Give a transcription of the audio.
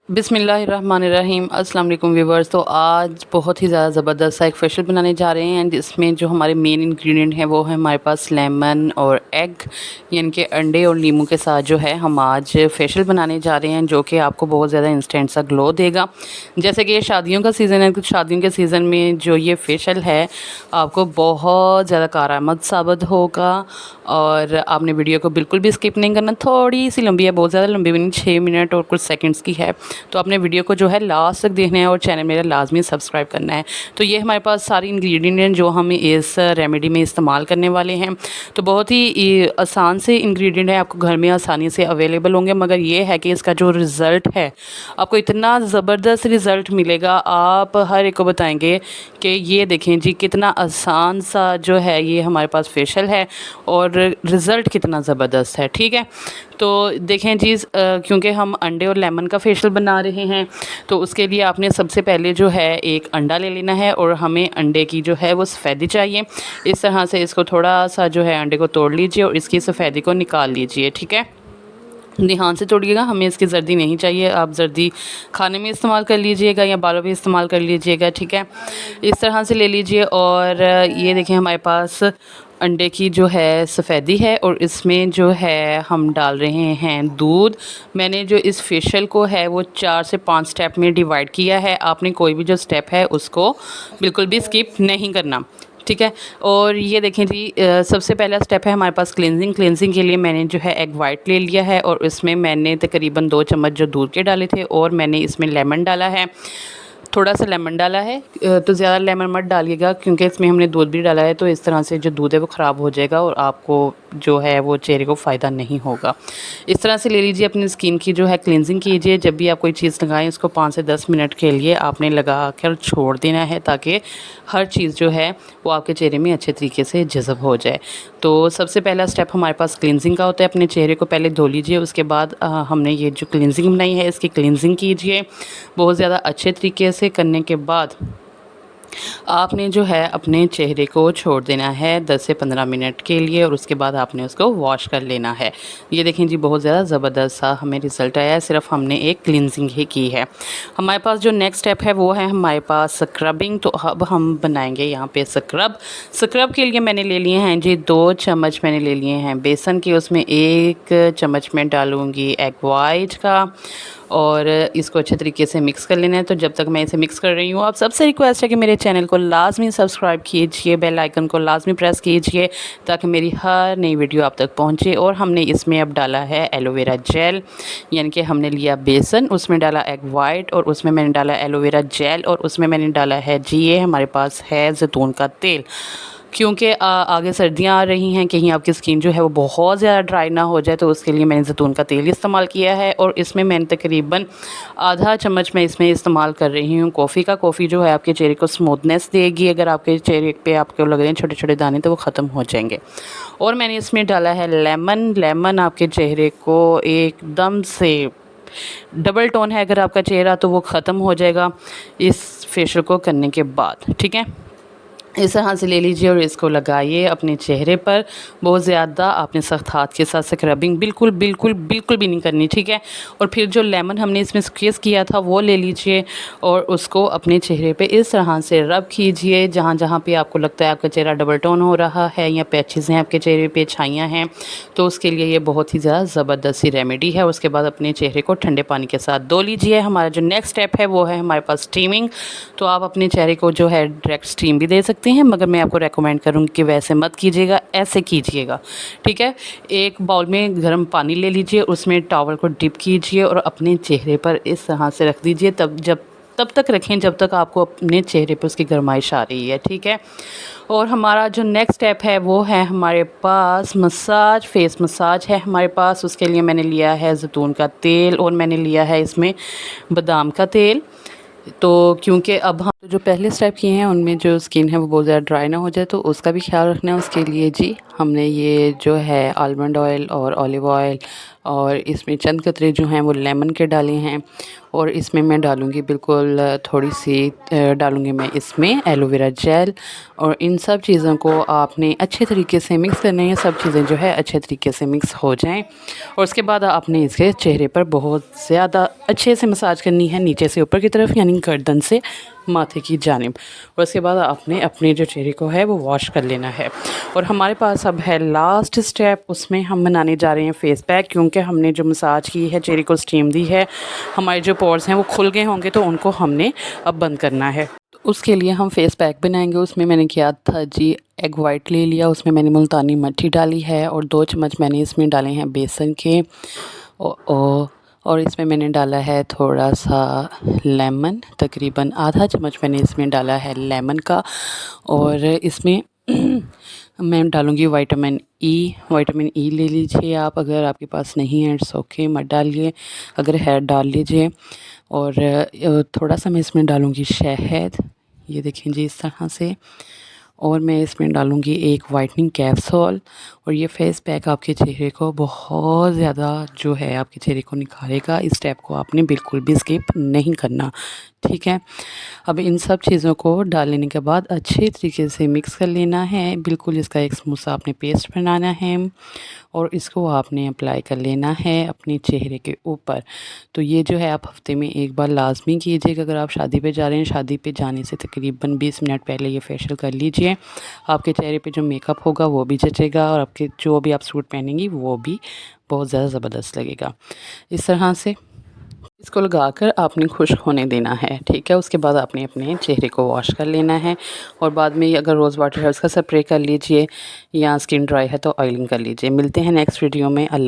बिस्मिल्लाहिर्रहमानिर्रहीम अस्सलाम वालेकुम व्यूवर्स। तो आज बहुत ही ज़्यादा ज़बरदस्त सा एक फेशियल बनाने जा रहे हैं जिसमें जो हमारे मेन इंग्रेडिएंट हैं वो है हमारे पास लेमन और एग, यानी कि अंडे और नींबू के साथ जो है हम आज फेशियल बनाने जा रहे हैं जो कि आपको बहुत ज़्यादा इंस्टेंट सा ग्लो देगा। जैसे कि ये शादियों का सीज़न है, कुछ शादियों के सीज़न में जो ये फेशियल है आपको बहुत ज़्यादा कारआमद साबित होगा। और आपने वीडियो को बिल्कुल भी स्किप नहीं करना, थोड़ी सी लंबी है, बहुत ज़्यादा लंबी भी नहीं, 6 मिनट और कुछ सेकंड्स की है। तो आपने वीडियो को जो है लास्ट तक देखना है और चैनल मेरा लाजमी सब्सक्राइब करना है। तो ये हमारे पास सारी इंग्रेडिएंट हैं जो हम इस रेमेडी में इस्तेमाल करने वाले हैं। तो बहुत ही आसान से इंग्रेडिएंट है, आपको घर में आसानी से अवेलेबल होंगे, मगर ये है कि इसका जो रिज़ल्ट है आपको इतना ज़बरदस्त रिज़ल्ट मिलेगा, आप हर एक को बताएंगे कि ये देखें जी कितना आसान सा जो है ये हमारे पास फेशियल है और रिज़ल्ट कितना ज़बरदस्त है। ठीक है, तो देखें जी क्योंकि हम अंडे और लेमन का फेशियल बना रहे हैं तो उसके लिए आपने सबसे पहले जो है एक अंडा ले लेना है और हमें अंडे की जो है वो सफ़ेदी चाहिए। इस तरह से इसको थोड़ा सा जो है अंडे को तोड़ लीजिए और इसकी सफ़ेदी को निकाल लीजिए। ठीक है, ध्यान से तोड़िएगा, हमें इसकी जर्दी नहीं चाहिए। आप जर्दी खाने में इस्तेमाल कर लीजिएगा या बालों में इस्तेमाल कर लीजिएगा। ठीक है, इस तरह से ले लीजिए और ये देखें हमारे पास अंडे की जो है सफ़ेदी है और इसमें जो है हम डाल रहे हैं दूध। मैंने जो इस फेशियल को है वो 4 से 5 स्टेप में डिवाइड किया है, आपने कोई भी जो स्टेप है उसको बिल्कुल भी स्किप नहीं करना। ठीक है, और ये देखें जी सबसे पहला स्टेप है हमारे पास क्लिनजिंग के लिए मैंने जो है एग वाइट ले लिया है और इसमें मैंने तकरीबन 2 चम्मच जो दूध के डाले थे और मैंने इसमें लेमन डाला है, थोड़ा सा लेमन डाला है। तो ज़्यादा लेमन मत डालिएगा क्योंकि इसमें हमने दूध भी डाला है, तो इस तरह से जो दूध है वो ख़राब हो जाएगा और आपको जो है वो चेहरे को फ़ायदा नहीं होगा। इस तरह से ले लीजिए, अपनी स्किन की जो है क्लिनजिंग कीजिए। जब भी आप कोई चीज़ लगाएं उसको 5 से 10 मिनट के लिए आपने लगा कर छोड़ देना है ताकि हर चीज़ जो है वो आपके चेहरे में अच्छे तरीके से जज़ब हो जाए। तो सबसे पहला स्टेप हमारे पास क्लिनजिंग का होता है। अपने चेहरे को पहले धो लीजिए, उसके बाद हमने ये जो क्लिनजिंग बनाई है इसकी क्लिनजिंग कीजिए। बहुत ज़्यादा अच्छे तरीके से करने के बाद आपने जो है अपने चेहरे को छोड़ देना है 10 से 15 मिनट के लिए और उसके बाद आपने उसको वॉश कर लेना है। ये देखें जी बहुत ज़्यादा ज़बरदस्त सा हमें रिज़ल्ट आया है, सिर्फ हमने एक क्लिनजिंग ही की है। हमारे पास जो नेक्स्ट स्टेप है वो है हमारे पास स्क्रबिंग। तो अब हम बनाएंगे यहाँ पे स्क्रब के लिए मैंने ले लिए हैं जी 2 चम्मच मैंने ले लिए हैं बेसन के, उसमें 1 चम्मच मैं डालूँगी एग वाइट का और इसको अच्छे तरीके से मिक्स कर लेना है। तो जब तक मैं इसे मिक्स कर रही हूँ आप सबसे रिक्वेस्ट है कि मेरे चैनल को लाजमी सब्सक्राइब कीजिए, बेल आइकन को लाजमी प्रेस कीजिए ताकि मेरी हर नई वीडियो आप तक पहुँचे। और हमने इसमें अब डाला है एलोवेरा जेल, यानी कि हमने लिया बेसन, उसमें डाला एग वाइट और उसमें मैंने डाला एलोवेरा जेल और उसमें मैंने डाला है जी ये हमारे पास है ज़ैतून का तेल। क्योंकि आगे सर्दियां आ रही हैं, कहीं आपकी स्किन जो है वो बहुत ज़्यादा ड्राई ना हो जाए, तो उसके लिए मैंने ज़ैतून का तेल इस्तेमाल किया है। और इसमें मैंने तकरीबन आधा चम्मच मैं इसमें इस्तेमाल कर रही हूँ कॉफ़ी का। कॉफ़ी जो है आपके चेहरे को स्मूथनेस देगी, अगर आपके चेहरे पे आपको लग रहे हैं छोटे छोटे दाने तो वो ख़त्म हो जाएंगे। और मैंने इसमें डाला है लेमन आपके चेहरे को एकदम से डबल टोन है अगर आपका चेहरा तो वो ख़त्म हो जाएगा इस फेशियल को करने के बाद। ठीक है, इस तरह से ले लीजिए और इसको लगाइए अपने चेहरे पर। बहुत ज़्यादा आपने सख्त हाथ के साथ स्क्रबिंग बिल्कुल भी नहीं करनी। ठीक है, और फिर जो लेमन हमने इसमें स्क्वीज़ किया था वो ले लीजिए और उसको अपने चेहरे पे इस तरह से रब कीजिए जहाँ जहाँ पे आपको लगता है आपका चेहरा डबल टोन हो रहा है या पैचेज़ हैं आपके चेहरे पे, छाइयाँ हैं, तो उसके लिए ये बहुत ही ज़्यादा ज़बरदस्त सी रेमेडी है। उसके बाद अपने चेहरे को ठंडे पानी के साथ धो लीजिए। हमारा जो नेक्स्ट स्टेप है वो है हमारे पास स्टीमिंग। तो आप अपने चेहरे को जो है डायरेक्ट स्टीम भी दे सकते हैं, मगर मैं आपको रेकमेंड करूँगी कि वैसे मत कीजिएगा, ऐसे कीजिएगा। ठीक है, एक बाउल में गर्म पानी ले लीजिए, उसमें टॉवल को डिप कीजिए और अपने चेहरे पर इस तरह से रख दीजिए। तब तक रखें जब तक आपको अपने चेहरे पर उसकी गर्माइश आ रही है। ठीक है, और हमारा जो नेक्स्ट स्टेप है वो है हमारे पास मसाज, फेस मसाज है हमारे पास। उसके लिए मैंने लिया है ज़ैतून का तेल और मैंने लिया है इसमें बादाम का तेल। तो क्योंकि अब हम तो जो पहले स्टेप किए हैं उनमें जो स्किन है वो बहुत ज़्यादा ड्राई ना हो जाए, तो उसका भी ख्याल रखना है। उसके लिए जी हमने ये जो है आलमंड ऑयल और ऑलिव ऑयल और इसमें चंद कतरे जो हैं वो लेमन के डाले हैं, और इसमें मैं डालूँगी बिल्कुल थोड़ी सी डालूँगी मैं इसमें एलोवेरा जेल। और इन सब चीज़ों को आपने अच्छे तरीके से मिक्स करना है, सब चीज़ें जो है अच्छे तरीके से मिक्स हो जाएं। और उसके बाद आपने इसके चेहरे पर बहुत ज़्यादा अच्छे से मसाज करनी है, नीचे से ऊपर की तरफ यानी गर्दन से माथे की जानिब। और उसके बाद आपने अपने जो चेहरे को है वो वॉश कर लेना है। और हमारे पास अब है लास्ट स्टेप, उसमें हम बनाने जा रहे हैं फेस पैक। क्योंकि हमने जो मसाज की है, चेहरे को स्टीम दी है, हमारे जो पोर्स हैं वो खुल गए होंगे, तो उनको हमने अब बंद करना है। तो उसके लिए हम फेस पैक बनाएंगे। उसमें मैंने किया था जी एग वाइट ले लिया, उसमें मैंने मुल्तानी मिट्टी डाली है और 2 चम्मच मैंने इसमें डाले हैं बेसन के। और इसमें मैंने डाला है थोड़ा सा लेमन, तकरीबन आधा चम्मच मैंने इसमें डाला है लेमन का। और इसमें मैं डालूँगी विटामिन ई। विटामिन ई ले लीजिए आप, अगर आपके पास नहीं है इट्स ओके, मत डालिए, अगर है डाल लीजिए। और थोड़ा सा मैं इसमें डालूँगी शहद, ये देखें जी इस तरह से। और मैं इसमें डालूँगी एक वाइटनिंग कैप्सूल। और ये फेस पैक आपके चेहरे को बहुत ज़्यादा जो है आपके चेहरे को निखारेगा। इस स्टेप को आपने बिल्कुल भी स्किप नहीं करना, ठीक है। अब इन सब चीज़ों को डाल लेने के बाद अच्छे तरीके से मिक्स कर लेना है, बिल्कुल इसका एक स्मूथ सा आपने पेस्ट बनाना है। और इसको आपने अप्लाई कर लेना है अपने चेहरे के ऊपर। तो ये जो है आप हफ्ते में एक बार लाजमी कीजिएगा। अगर आप शादी पे जा रहे हैं, शादी पे जाने से तकरीबन 20 मिनट पहले ये फेशियल कर लीजिए। आपके चेहरे पे जो मेकअप होगा वो भी जचेगा, और आपके जो भी आप सूट पहनेंगी वो भी बहुत ज़्यादा ज़बरदस्त लगेगा। इस तरह से इसको लगाकर आपने खुश्क होने देना है, ठीक है। उसके बाद आपने अपने चेहरे को वॉश कर लेना है। और बाद में अगर रोज़ वाटर है उसका स्प्रे कर लीजिए, या स्किन ड्राई है तो ऑयलिंग कर लीजिए। मिलते हैं नेक्स्ट वीडियो में। अल्लाह।